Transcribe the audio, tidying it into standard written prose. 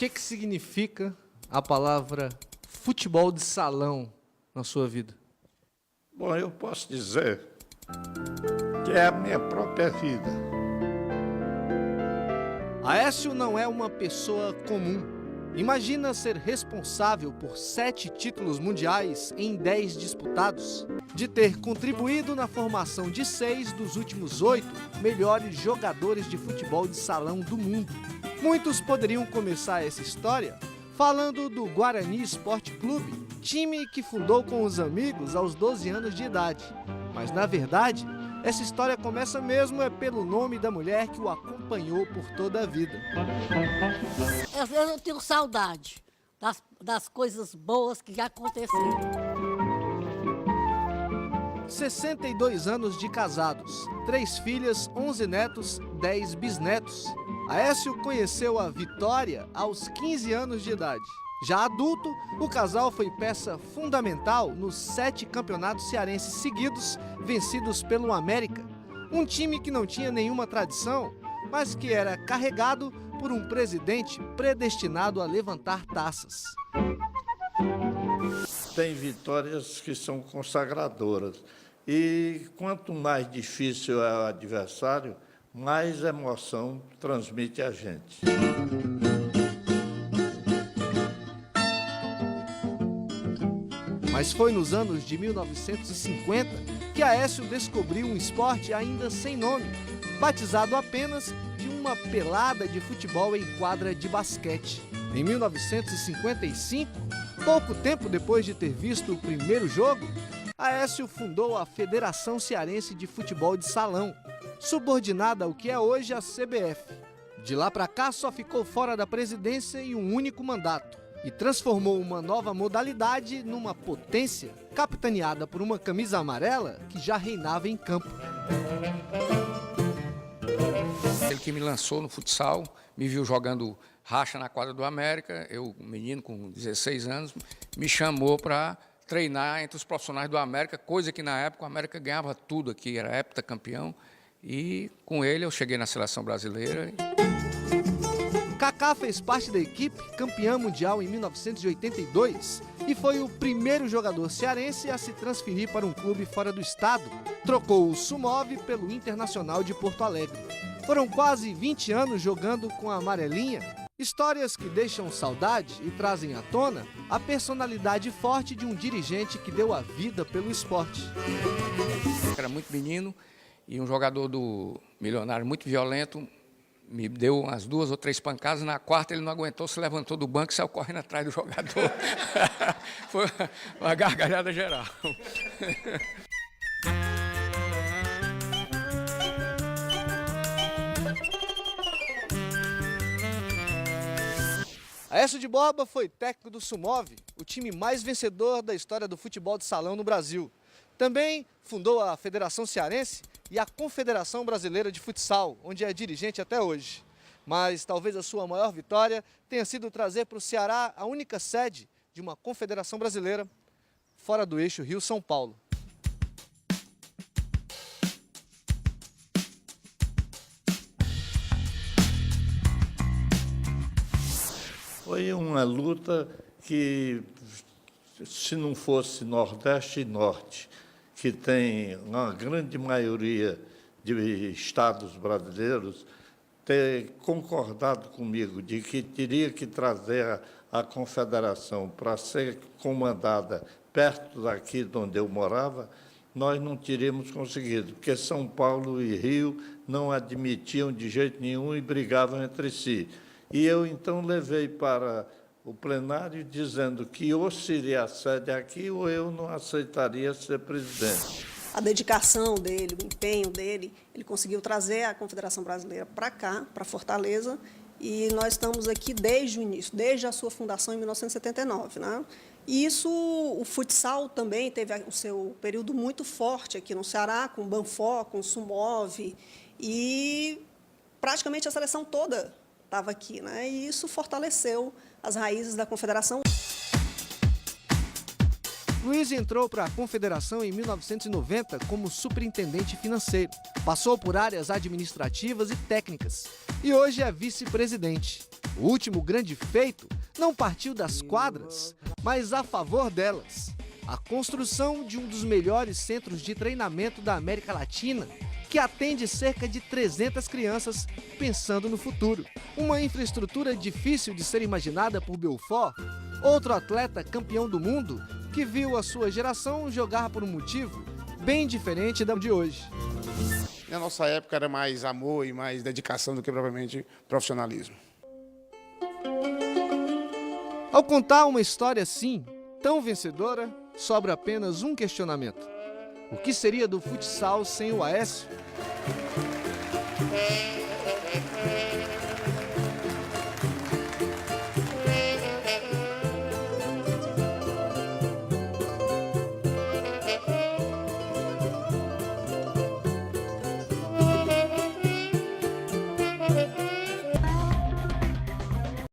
que significa a palavra futebol de salão na sua vida? Bom, eu posso dizer que é a minha própria vida. Aécio não é uma pessoa comum. Imagina ser responsável por 7 títulos mundiais em 10 disputados, de ter contribuído na formação de 6 dos últimos 8 melhores jogadores de futebol de salão do mundo. Muitos poderiam começar essa história falando do Guarani Esporte Clube, time que fundou com os amigos aos 12 anos de idade. Mas, na verdade, essa história começa mesmo pelo nome da mulher que o acompanhou por toda a vida. Às vezes eu tenho saudade das coisas boas que já aconteceram. 62 anos de casados, 3 filhas, 11 netos, 10 bisnetos. Aécio conheceu a Vitória aos 15 anos de idade. Já adulto, o casal foi peça fundamental nos 7 campeonatos cearenses seguidos, vencidos pelo América. Um time que não tinha nenhuma tradição, mas que era carregado por um presidente predestinado a levantar taças. Tem vitórias que são consagradoras. E quanto mais difícil é o adversário, mais emoção transmite a gente. Mas foi nos anos de 1950 que Aécio descobriu um esporte ainda sem nome, batizado apenas de uma pelada de futebol em quadra de basquete. Em 1955, pouco tempo depois de ter visto o primeiro jogo, Aécio fundou a Federação Cearense de Futebol de Salão, subordinada ao que é hoje a CBF. De lá para cá só ficou fora da presidência em um único mandato e transformou uma nova modalidade numa potência capitaneada por uma camisa amarela que já reinava em campo. Ele que me lançou no futsal, me viu jogando racha na quadra do América, eu, um menino com 16 anos, me chamou para treinar entre os profissionais do América, coisa que na época o América ganhava tudo aqui, era heptacampeão, e com ele eu cheguei na seleção brasileira. Kaká fez parte da equipe campeã mundial em 1982 e foi o primeiro jogador cearense a se transferir para um clube fora do estado. Trocou o Sumov pelo Internacional de Porto Alegre. Foram quase 20 anos jogando com a amarelinha. Histórias que deixam saudade e trazem à tona a personalidade forte de um dirigente que deu a vida pelo esporte. Era muito menino e um jogador do Milionário muito violento, me deu umas 2 ou 3 pancadas, na quarta ele não aguentou, se levantou do banco e saiu correndo atrás do jogador. Foi uma gargalhada geral. Aécio de Borba foi técnico do Sumov, o time mais vencedor da história do futebol de salão no Brasil. Também fundou a Federação Cearense e a Confederação Brasileira de Futsal, onde é dirigente até hoje. Mas talvez a sua maior vitória tenha sido trazer para o Ceará a única sede de uma confederação brasileira fora do eixo Rio-São Paulo. Foi uma luta que, se não fosse Nordeste e Norte, que tem uma grande maioria de estados brasileiros, ter concordado comigo de que teria que trazer a confederação para ser comandada perto daqui de onde eu morava, nós não teríamos conseguido, porque São Paulo e Rio não admitiam de jeito nenhum e brigavam entre si. E eu, então, levei para o plenário dizendo que ou seria a sede aqui ou eu não aceitaria ser presidente. A dedicação dele, o empenho dele, ele conseguiu trazer a Confederação Brasileira para cá, para Fortaleza, e nós estamos aqui desde o início, desde a sua fundação em 1979, né? E isso, o futsal também teve o seu período muito forte aqui no Ceará, com o Banfó, com o Sumov, e praticamente a seleção toda estava aqui, né? E isso fortaleceu as raízes da Confederação. Luiz entrou para a Confederação em 1990 como superintendente financeiro. Passou por áreas administrativas e técnicas e hoje é vice-presidente. O último grande feito não partiu das quadras, mas a favor delas. A construção de um dos melhores centros de treinamento da América Latina, que atende cerca de 300 crianças pensando no futuro. Uma infraestrutura difícil de ser imaginada por Belfort, outro atleta campeão do mundo que viu a sua geração jogar por um motivo bem diferente da de hoje. Na nossa época era mais amor e mais dedicação do que propriamente profissionalismo. Ao contar uma história assim, tão vencedora, sobra apenas um questionamento. O que seria do futsal sem o Aécio?